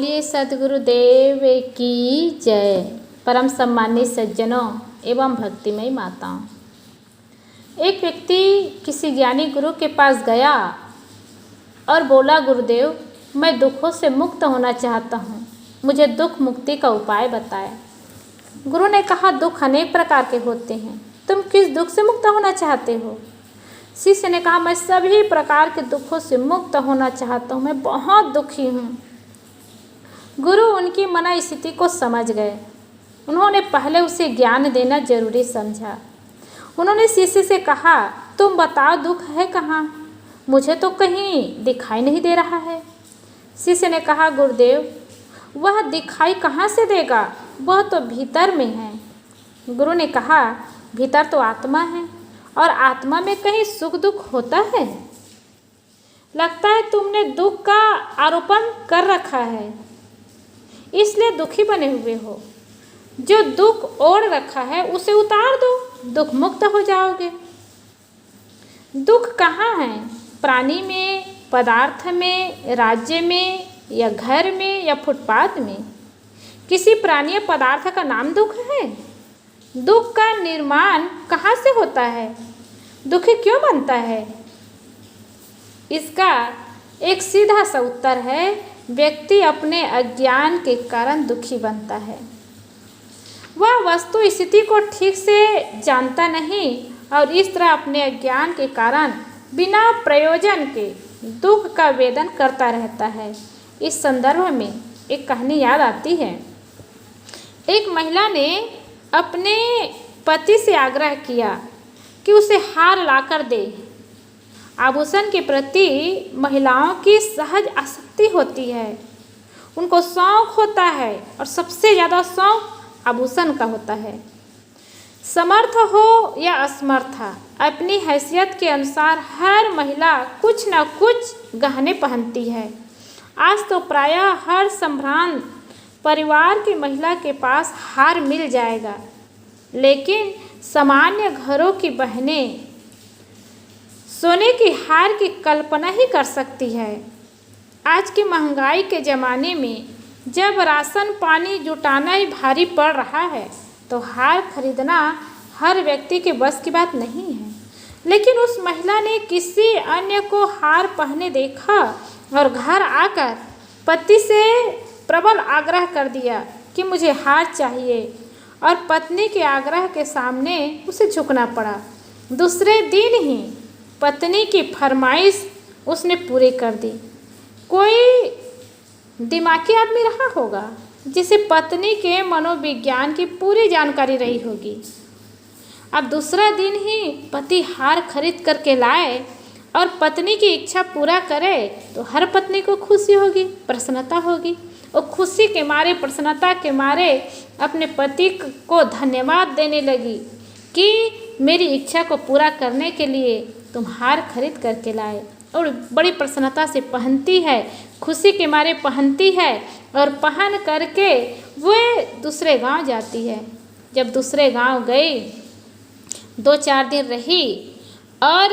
बोलिए सद्गुरुदेव की जय। परम सम्मानित सज्जनों एवं भक्तिमयी माताओं, एक व्यक्ति किसी ज्ञानी गुरु के पास गया और बोला, गुरुदेव मैं दुखों से मुक्त होना चाहता हूँ, मुझे दुख मुक्ति का उपाय बताएं। गुरु ने कहा, दुख अनेक प्रकार के होते हैं, तुम किस दुख से मुक्त होना चाहते हो? शिष्य ने कहा, मैं सभी प्रकार के दुखों से मुक्त होना चाहता हूँ, मैं बहुत दुखी हूँ। गुरु उनकी मना स्थिति को समझ गए। उन्होंने पहले उसे ज्ञान देना जरूरी समझा। उन्होंने शिष्य से कहा, तुम बताओ दुख है कहाँ? मुझे तो कहीं दिखाई नहीं दे रहा है। शिष्य ने कहा, गुरुदेव वह दिखाई कहाँ से देगा, वह तो भीतर में है। गुरु ने कहा, भीतर तो आत्मा है और आत्मा में कहीं सुख दुख होता है? लगता है तुमने दुख का आरोपण कर रखा है, इसलिए दुखी बने हुए हो। जो दुख ओढ़ रखा है उसे उतार दो, दुख मुक्त हो जाओगे। दुख कहाँ है? प्राणी में, पदार्थ में, राज्य में, या घर में, या फुटपाथ में? किसी प्राणी या पदार्थ का नाम दुख है? दुख का निर्माण कहाँ से होता है? दुखी क्यों बनता है? इसका एक सीधा सा उत्तर है, व्यक्ति अपने अज्ञान के कारण दुखी बनता है। वह वस्तु स्थिति को ठीक से जानता नहीं और इस तरह अपने अज्ञान के कारण बिना प्रयोजन के दुख का वेदन करता रहता है। इस संदर्भ में एक कहानी याद आती है। एक महिला ने अपने पति से आग्रह किया कि उसे हार लाकर दे। आभूषण के प्रति महिलाओं की सहज आसक्ति होती है, उनको शौक होता है और सबसे ज़्यादा शौक आभूषण का होता है। समर्थ हो या असमर्थ, अपनी हैसियत के अनुसार हर महिला कुछ न कुछ गहने पहनती है। आज तो प्रायः हर संभ्रांत परिवार की महिला के पास हार मिल जाएगा, लेकिन सामान्य घरों की बहनें सोने की हार की कल्पना ही कर सकती है। आज की महंगाई के ज़माने में जब राशन पानी जुटाना ही भारी पड़ रहा है, तो हार खरीदना हर व्यक्ति के बस की बात नहीं है। लेकिन उस महिला ने किसी अन्य को हार पहने देखा और घर आकर पति से प्रबल आग्रह कर दिया कि मुझे हार चाहिए, और पत्नी के आग्रह के सामने उसे झुकना पड़ा। दूसरे दिन ही पत्नी की फरमाइश उसने पूरी कर दी। कोई दिमागी आदमी रहा होगा जिसे पत्नी के मनोविज्ञान की पूरी जानकारी रही होगी। अब दूसरा दिन ही पति हार खरीद करके लाए और पत्नी की इच्छा पूरा करे तो हर पत्नी को खुशी होगी, प्रसन्नता होगी। और खुशी के मारे, प्रसन्नता के मारे अपने पति को धन्यवाद देने लगी कि मेरी इच्छा को पूरा करने के लिए तुम हार खरीद करके लाए। और बड़ी प्रसन्नता से पहनती है, खुशी के मारे पहनती है और पहन करके वो दूसरे गांव जाती है। जब दूसरे गांव गई, 2-4 दिन रही और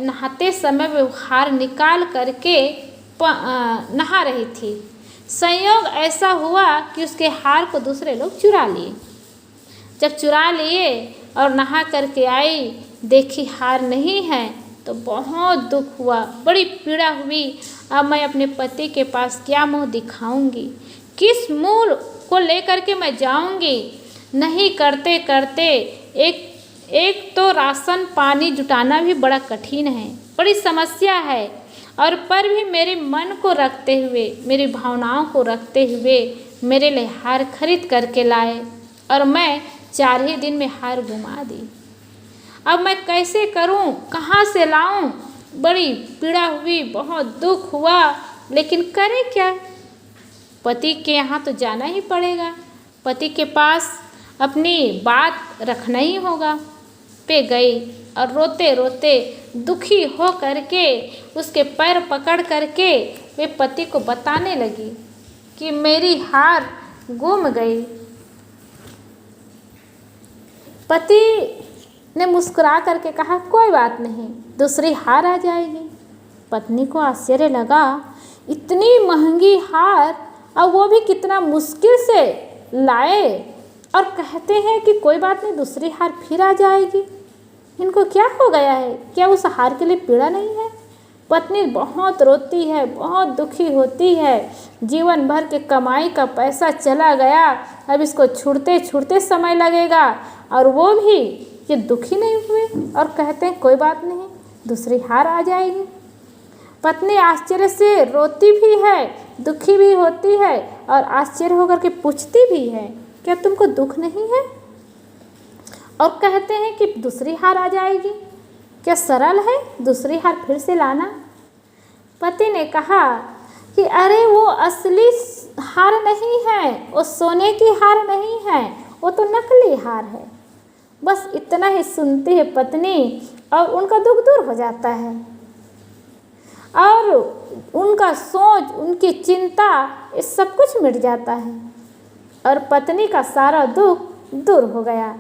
नहाते समय वो हार निकाल करके नहा रही थी। संयोग ऐसा हुआ कि उसके हार को दूसरे लोग चुरा लिए। जब चुरा लिए और नहा करके आई, देखी हार नहीं है तो बहुत दुख हुआ, बड़ी पीड़ा हुई। अब मैं अपने पति के पास क्या मुंह दिखाऊंगी, किस मुंह को लेकर के मैं जाऊंगी? नहीं करते करते एक तो राशन पानी जुटाना भी बड़ा कठिन है, बड़ी समस्या है। और पर भी मेरे मन को रखते हुए, मेरी भावनाओं को रखते हुए मेरे लिए हार खरीद करके लाए और मैं 4 ही दिन में हार घुमा दी। अब मैं कैसे करूं, कहाँ से लाऊं? बड़ी पीड़ा हुई, बहुत दुख हुआ, लेकिन करें क्या? पति के यहाँ तो जाना ही पड़ेगा, पति के पास अपनी बात रखना ही होगा। पे गई और रोते रोते दुखी हो करके उसके पैर पकड़ करके वे पति को बताने लगी कि मेरी हार गुम गई। पति ने मुस्कुरा करके कहा, कोई बात नहीं, दूसरी हार आ जाएगी। पत्नी को आश्चर्य लगा, इतनी महंगी हार और वो भी कितना मुश्किल से लाए, और कहते हैं कि कोई बात नहीं, दूसरी हार फिर आ जाएगी। इनको क्या हो गया है? क्या उस हार के लिए पीड़ा नहीं है? पत्नी बहुत रोती है, बहुत दुखी होती है। जीवन भर के कमाई का पैसा चला गया, अब इसको छुड़ते छुड़ते समय लगेगा। और वो भी ये दुखी नहीं हुए और कहते हैं कोई बात नहीं, दूसरी हार आ जाएगी। पत्नी आश्चर्य से रोती भी है, दुखी भी होती है और आश्चर्य होकर के पूछती भी है, क्या तुमको दुख नहीं है? और कहते हैं कि दूसरी हार आ जाएगी। क्या सरल है दूसरी हार फिर से लाना? पति ने कहा कि अरे वो असली हार नहीं है, वो सोने की हार नहीं है, वो तो नकली हार है। बस इतना ही सुनती है पत्नी और उनका दुख दूर हो जाता है और उनका सोच, उनकी चिंता, ये सब कुछ मिट जाता है और पत्नी का सारा दुख दूर हो गया।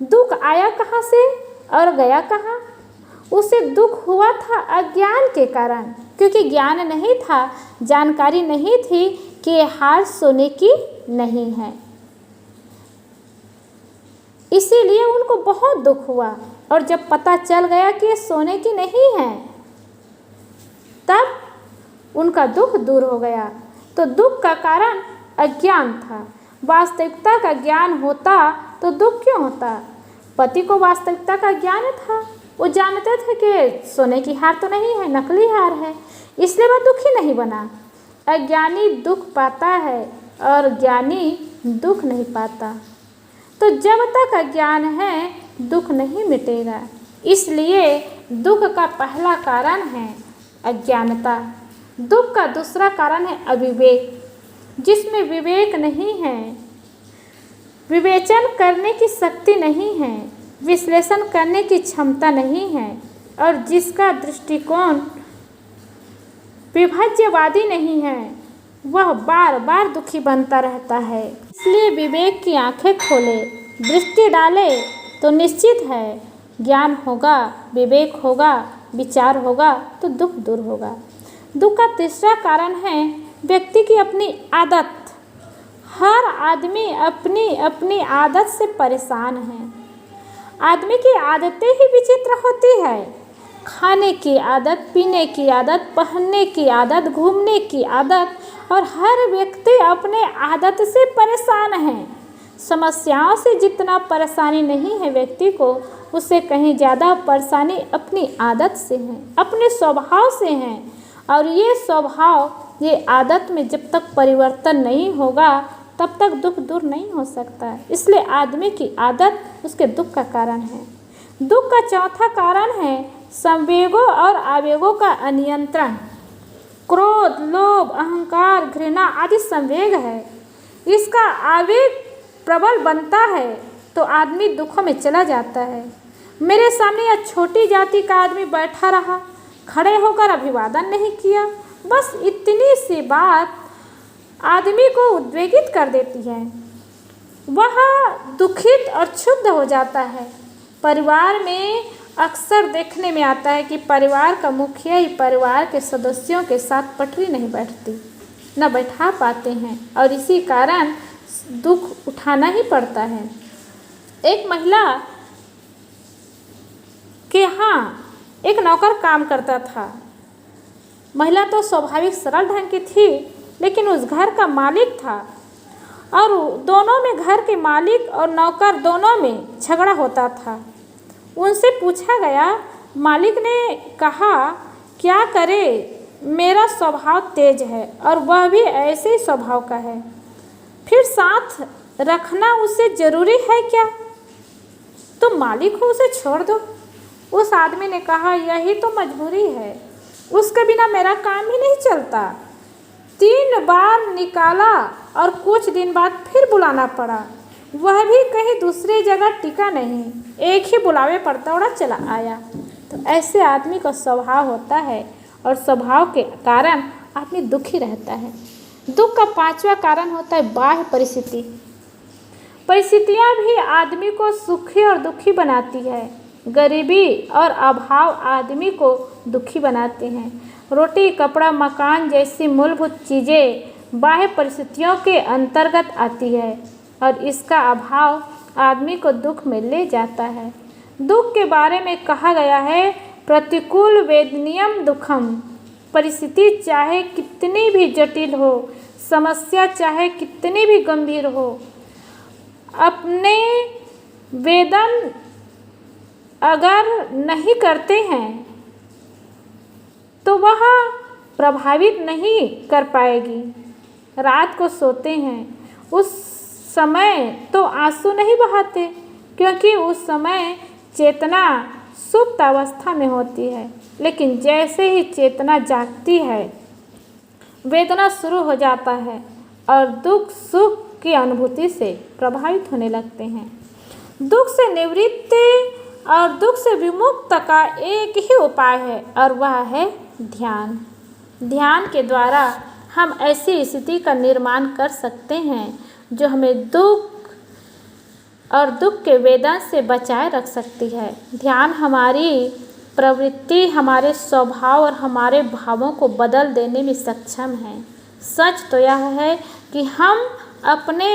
दुख आया कहाँ से और गया कहाँ? उसे दुख हुआ था अज्ञान के कारण, क्योंकि ज्ञान नहीं था, जानकारी नहीं थी कि ये हार सोने की नहीं है। इसीलिए उनको बहुत दुख हुआ और जब पता चल गया कि ये सोने की नहीं है, तब उनका दुख दूर हो गया। तो दुख का कारण अज्ञान था। वास्तविकता का ज्ञान होता तो दुख क्यों होता? पति को वास्तविकता का ज्ञान था, वो जानते थे कि सोने की हार तो नहीं है, नकली हार है, इसलिए वह दुखी नहीं बना। अज्ञानी दुख पाता है और ज्ञानी दुख नहीं पाता। तो जब तक अज्ञान है दुख नहीं मिटेगा। इसलिए दुख का पहला कारण है अज्ञानता। दुख का दूसरा कारण है अविवेक, जिसमें विवेक नहीं है, विवेचन करने की शक्ति नहीं है, विश्लेषण करने की क्षमता नहीं है और जिसका दृष्टिकोण विभाज्यवादी नहीं है, वह बार बार दुखी बनता रहता है। इसलिए विवेक की आंखें खोले, दृष्टि डाले तो निश्चित है ज्ञान होगा, विवेक होगा, विचार होगा तो दुख दूर होगा। दुख का तीसरा कारण है व्यक्ति की अपनी आदत। हर आदमी अपनी अपनी आदत से परेशान है। आदमी की आदतें ही विचित्र होती है। खाने की आदत, पीने की आदत, पहनने की आदत, घूमने की आदत, और हर व्यक्ति अपने आदत से परेशान है। समस्याओं से जितना परेशानी नहीं है व्यक्ति को, उससे कहीं ज़्यादा परेशानी अपनी आदत से है, अपने स्वभाव से है। और ये स्वभाव, ये आदत में जब तक परिवर्तन नहीं होगा तब तक दुख दूर नहीं हो सकता। इसलिए आदमी की आदत उसके दुख का कारण है। दुख का चौथा कारण है संवेगों और आवेगों का अनियंत्रण। क्रोध, लोभ, अहंकार, घृणा आदि संवेग है। इसका आवेग प्रबल बनता है तो आदमी दुखों में चला जाता है। मेरे सामने यह छोटी जाति का आदमी बैठा रहा, खड़े होकर अभिवादन नहीं किया, बस इतनी सी बात आदमी को उद्वेगित कर देती है। वह दुखित और क्षुब्ध हो जाता है। परिवार में अक्सर देखने में आता है कि परिवार का मुखिया ही परिवार के सदस्यों के साथ पटरी नहीं बैठती, न बैठा पाते हैं और इसी कारण दुख उठाना ही पड़ता है। एक महिला के यहाँ एक नौकर काम करता था। महिला तो स्वाभाविक सरल ढंग की थी, लेकिन उस घर का मालिक था और दोनों में, घर के मालिक और नौकर दोनों में झगड़ा होता था। उनसे पूछा गया, मालिक ने कहा क्या करे, मेरा स्वभाव तेज है और वह भी ऐसे ही स्वभाव का है, फिर साथ रखना उससे ज़रूरी है क्या? तो मालिक को उसे छोड़ दो। उस आदमी ने कहा, यही तो मजबूरी है, उसके बिना मेरा काम ही नहीं चलता। 3 बार निकाला और कुछ दिन बाद फिर बुलाना पड़ा, वह भी कहीं दूसरी जगह टिका नहीं, एक ही बुलावे पर दौड़ा चला आया। तो ऐसे आदमी का स्वभाव होता है और स्वभाव के कारण आदमी दुखी रहता है। दुख का 5वां कारण होता है बाह्य परिस्थिति। परिस्थितियाँ भी आदमी को सुखी और दुखी बनाती है। गरीबी और अभाव आदमी को दुखी बनाते हैं। रोटी, कपड़ा, मकान जैसी मूलभूत चीज़ें बाह्य परिस्थितियों के अंतर्गत आती है और इसका अभाव आदमी को दुख में ले जाता है। दुख के बारे में कहा गया है, प्रतिकूल वेदनीयम दुखम। परिस्थिति चाहे कितनी भी जटिल हो, समस्या चाहे कितनी भी गंभीर हो, अपने वेदन अगर नहीं करते हैं तो वह प्रभावित नहीं कर पाएगी। रात को सोते हैं उस समय तो आंसू नहीं बहाते, क्योंकि उस समय चेतना सुप्त अवस्था में होती है। लेकिन जैसे ही चेतना जागती है, वेदना शुरू हो जाता है और दुख सुख की अनुभूति से प्रभावित होने लगते हैं। दुख से निवृत्ति और दुख से विमुक्त का एक ही उपाय है और वह है ध्यान। ध्यान के द्वारा हम ऐसी स्थिति का निर्माण कर सकते हैं जो हमें दुख और दुख के वेदना से बचाए रख सकती है। ध्यान हमारी प्रवृत्ति, हमारे स्वभाव और हमारे भावों को बदल देने में सक्षम है। सच तो यह है कि हम अपने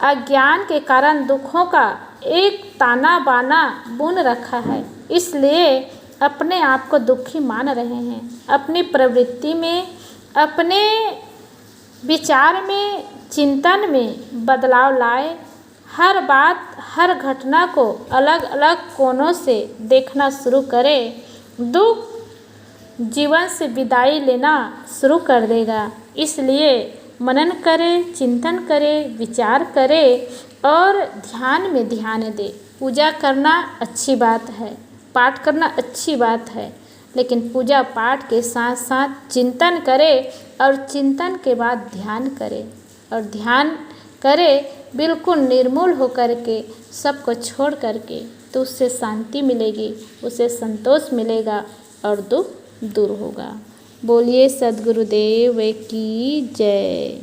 अज्ञान के कारण दुखों का एक ताना बाना बुन रखा है, इसलिए अपने आप को दुखी मान रहे हैं। अपनी प्रवृत्ति में, अपने विचार में, चिंतन में बदलाव लाए। हर बात, हर घटना को अलग अलग कोणों से देखना शुरू करें। दुख जीवन से विदाई लेना शुरू कर देगा। इसलिए मनन करें, चिंतन करें, विचार करें और ध्यान में ध्यान दें। पूजा करना अच्छी बात है, पाठ करना अच्छी बात है, लेकिन पूजा पाठ के साथ साथ चिंतन करें और चिंतन के बाद ध्यान करें और ध्यान करें बिल्कुल निर्मूल होकर के, सबको छोड़ करके, तो उससे शांति मिलेगी, उसे संतोष मिलेगा और दुख दूर होगा। बोलिए सद्गुरुदेव की जय।